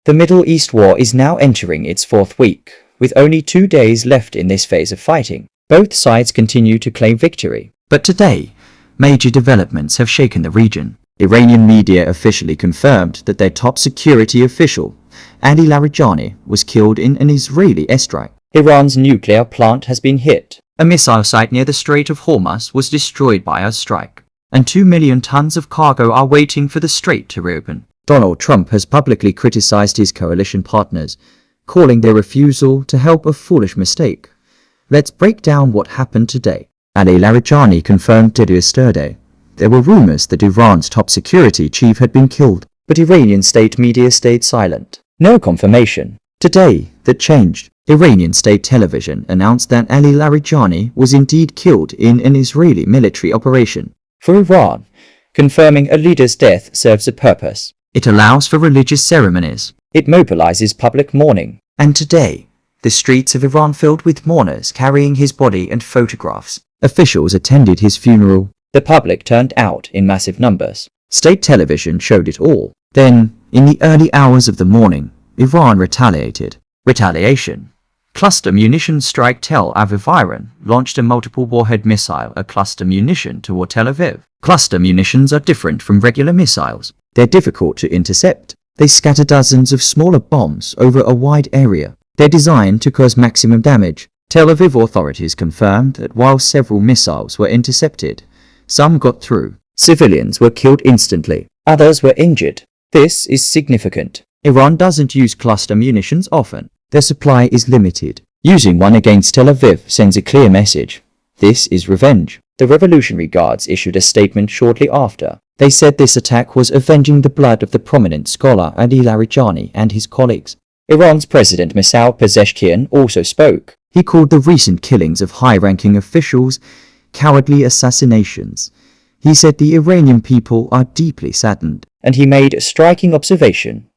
The Middle East war is now entering its fourth week, with only 2 days left in this phase of fighting. Both sides continue to claim victory. But today, major developments have shaken the region. Iranian media officially confirmed that their top security official, Ali Larijani, was killed in an Israeli airstrike. Iran's nuclear plant has been hit. A missile site near the Strait of Hormuz was destroyed by a strike, and 2 million tons of cargo are waiting for the strait to reopen. Donald Trump has publicly criticized his coalition partners, calling their refusal to help a foolish mistake. Let's break down what happened today. Ali Larijani confirmed that yesterday there were rumors that Iran's top security chief had been killed, but Iranian state media stayed silent. No confirmation. Today, that changed. Iranian state television announced that Ali Larijani was indeed killed in an Israeli military operation. For Iran, confirming a leader's death serves a purpose. It allows for religious ceremonies. It mobilizes public mourning. And today, the streets of Iran filled with mourners carrying his body and photographs. Officials attended his funeral. The public turned out in massive numbers. State television showed it all. Then, in the early hours of the morning, Iran retaliated. Retaliation. Cluster munition strike. Tel Aviv. Iran launched a multiple warhead missile, a cluster munition, toward Tel Aviv. Cluster munitions are different from regular missiles. They're difficult to intercept. They scatter dozens of smaller bombs over a wide area. They're designed to cause maximum damage. Tel Aviv authorities confirmed that while several missiles were intercepted, some got through. Civilians were killed instantly. Others were injured. This is significant. Iran doesn't use cluster munitions often. Their supply is limited. Using one against Tel Aviv sends a clear message. This is revenge. The Revolutionary Guards issued a statement shortly after. They said this attack was avenging the blood of the prominent scholar Ali Larijani and his colleagues. Iran's President Masoud Pezeshkian also spoke. He called the recent killings of high-ranking officials cowardly assassinations. He said the Iranian people are deeply saddened. And he made a striking observation.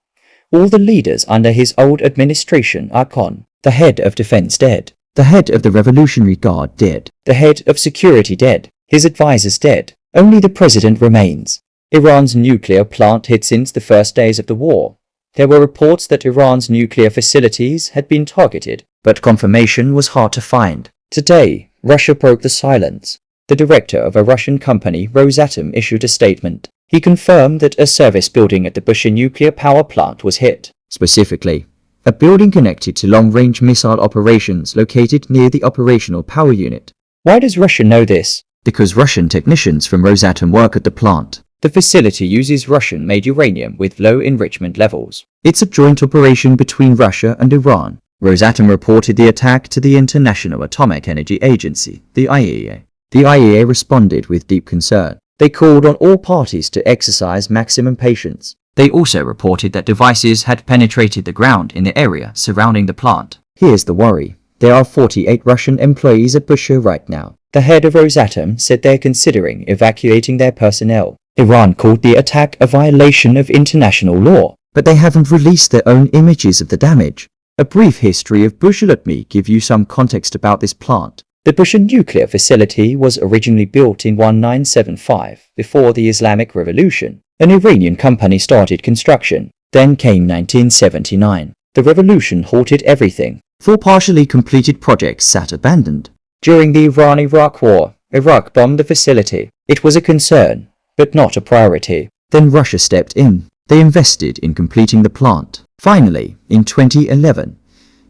All the leaders under his old administration are gone. The head of defense dead. The head of the Revolutionary Guard dead. The head of security dead. His advisors dead. Only the president remains. Iran's nuclear plant hit since the first days of the war. There were reports that Iran's nuclear facilities had been targeted, but confirmation was hard to find. Today, Russia broke the silence. The director of a Russian company, Rosatom, issued a statement. He confirmed that a service building at the Bushehr nuclear power plant was hit. Specifically, a building connected to long-range missile operations located near the operational power unit. Why does Russia know this? Because Russian technicians from Rosatom work at the plant. The facility uses Russian-made uranium with low enrichment levels. It's a joint operation between Russia and Iran. Rosatom reported the attack to the International Atomic Energy Agency, the IAEA. The IAEA responded with deep concern. They called on all parties to exercise maximum patience. They also reported that devices had penetrated the ground in the area surrounding the plant. Here's the worry. There are 48 Russian employees at Bushehr right now. The head of Rosatom said they're considering evacuating their personnel. Iran called the attack a violation of international law, but they haven't released their own images of the damage. A brief history of Bushehr. Let me give you some context about this plant. The Bushehr nuclear facility was originally built in 1975, before the Islamic Revolution. An Iranian company started construction. Then came 1979. The revolution halted everything. 4 partially completed projects sat abandoned. During the Iran-Iraq War, Iraq bombed the facility. It was a concern, but not a priority. Then Russia stepped in. They invested in completing the plant. Finally, in 2011,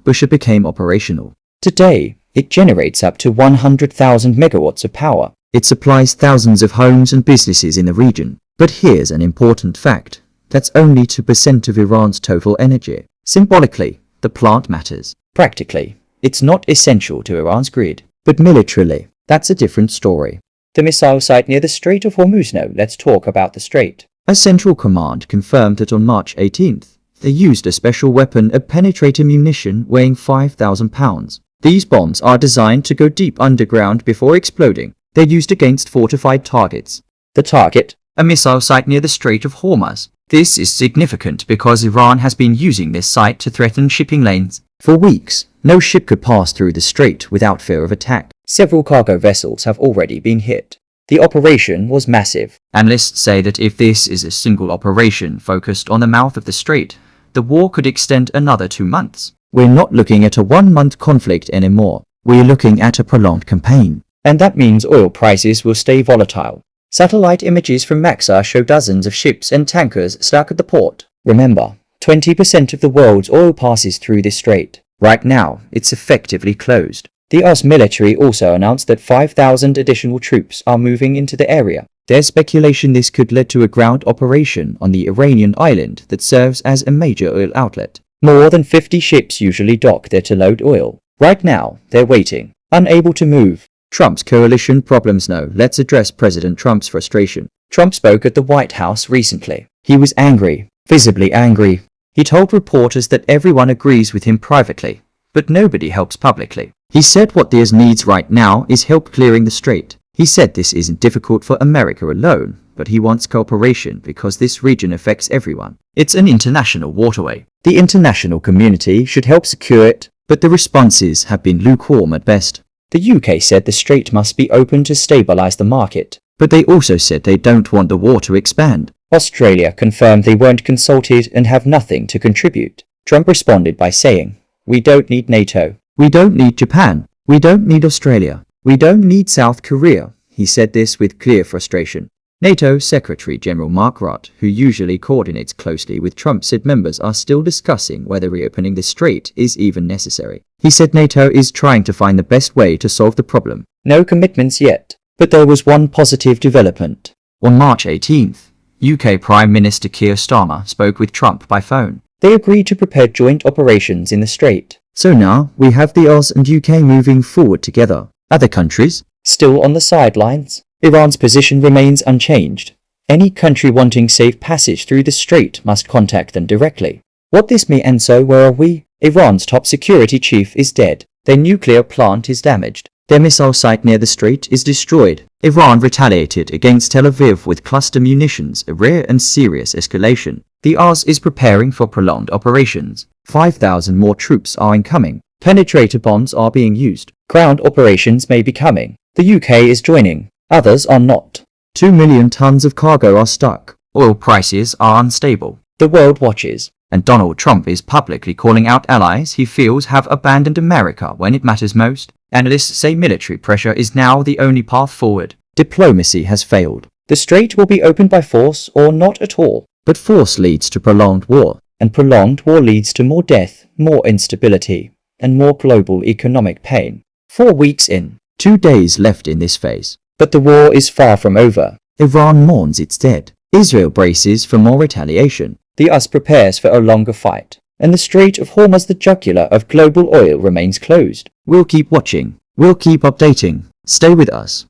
Bushehr became operational. Today, it generates up to 100,000 megawatts of power. It supplies thousands of homes and businesses in the region. But here's an important fact. That's only 2% of Iran's total energy. Symbolically, the plant matters. Practically, it's not essential to Iran's grid. But militarily, that's a different story. The missile site near the Strait of Hormuz. Now, let's talk about the strait. A central command confirmed that on March 18th, they used a special weapon, a penetrator munition weighing 5,000 pounds. These bombs are designed to go deep underground before exploding. They're used against fortified targets. The target? A missile site near the Strait of Hormuz. This is significant because Iran has been using this site to threaten shipping lanes. For weeks, no ship could pass through the strait without fear of attack. Several cargo vessels have already been hit. The operation was massive. Analysts say that if this is a single operation focused on the mouth of the strait, the war could extend another 2 months. We're not looking at a 1-month conflict anymore. We're looking at a prolonged campaign. And that means oil prices will stay volatile. Satellite images from Maxar show dozens of ships and tankers stuck at the port. Remember, 20% of the world's oil passes through this strait. Right now, it's effectively closed. The US military also announced that 5,000 additional troops are moving into the area. There's speculation this could lead to a ground operation on the Iranian island that serves as a major oil outlet. More than 50 ships usually dock there to load oil. Right now, they're waiting, unable to move. Trump's coalition problems. No, let's address President Trump's frustration. Trump spoke at the White House recently. He was angry, visibly angry. He told reporters that everyone agrees with him privately, but nobody helps publicly. He said what the US needs right now is help clearing the strait. He said this isn't difficult for America alone, but he wants cooperation because this region affects everyone. It's an international waterway. The international community should help secure it, but the responses have been lukewarm at best. The UK said the strait must be open to stabilize the market, but they also said they don't want the war to expand. Australia confirmed they weren't consulted and have nothing to contribute. Trump responded by saying, "We don't need NATO. We don't need Japan. We don't need Australia. We don't need South Korea." He said this with clear frustration. NATO Secretary General Mark Rutte, who usually coordinates closely with Trump, said members are still discussing whether reopening the strait is even necessary. He said NATO is trying to find the best way to solve the problem. No commitments yet, but there was one positive development. On March 18th, UK Prime Minister Keir Starmer spoke with Trump by phone. They agreed to prepare joint operations in the strait. So now, we have the US and UK moving forward together. Other countries? Still on the sidelines. Iran's position remains unchanged. Any country wanting safe passage through the strait must contact them directly. What this means, and so where are we? Iran's top security chief is dead. Their nuclear plant is damaged. Their missile site near the strait is destroyed. Iran retaliated against Tel Aviv with cluster munitions, a rare and serious escalation. The US is preparing for prolonged operations. 5,000 more troops are incoming. Penetrator bombs are being used. Ground operations may be coming. The UK is joining. Others are not. 2 million tons of cargo are stuck. Oil prices are unstable. The world watches. And Donald Trump is publicly calling out allies he feels have abandoned America when it matters most. Analysts say military pressure is now the only path forward. Diplomacy has failed. The strait will be opened by force or not at all. But force leads to prolonged war. And prolonged war leads to more death, more instability, and more global economic pain. 4 weeks in. 2 days left in this phase. But the war is far from over. Iran mourns its dead. Israel braces for more retaliation. The US prepares for a longer fight. And the Strait of Hormuz, the jugular of global oil, remains closed. We'll keep watching. We'll keep updating. Stay with us.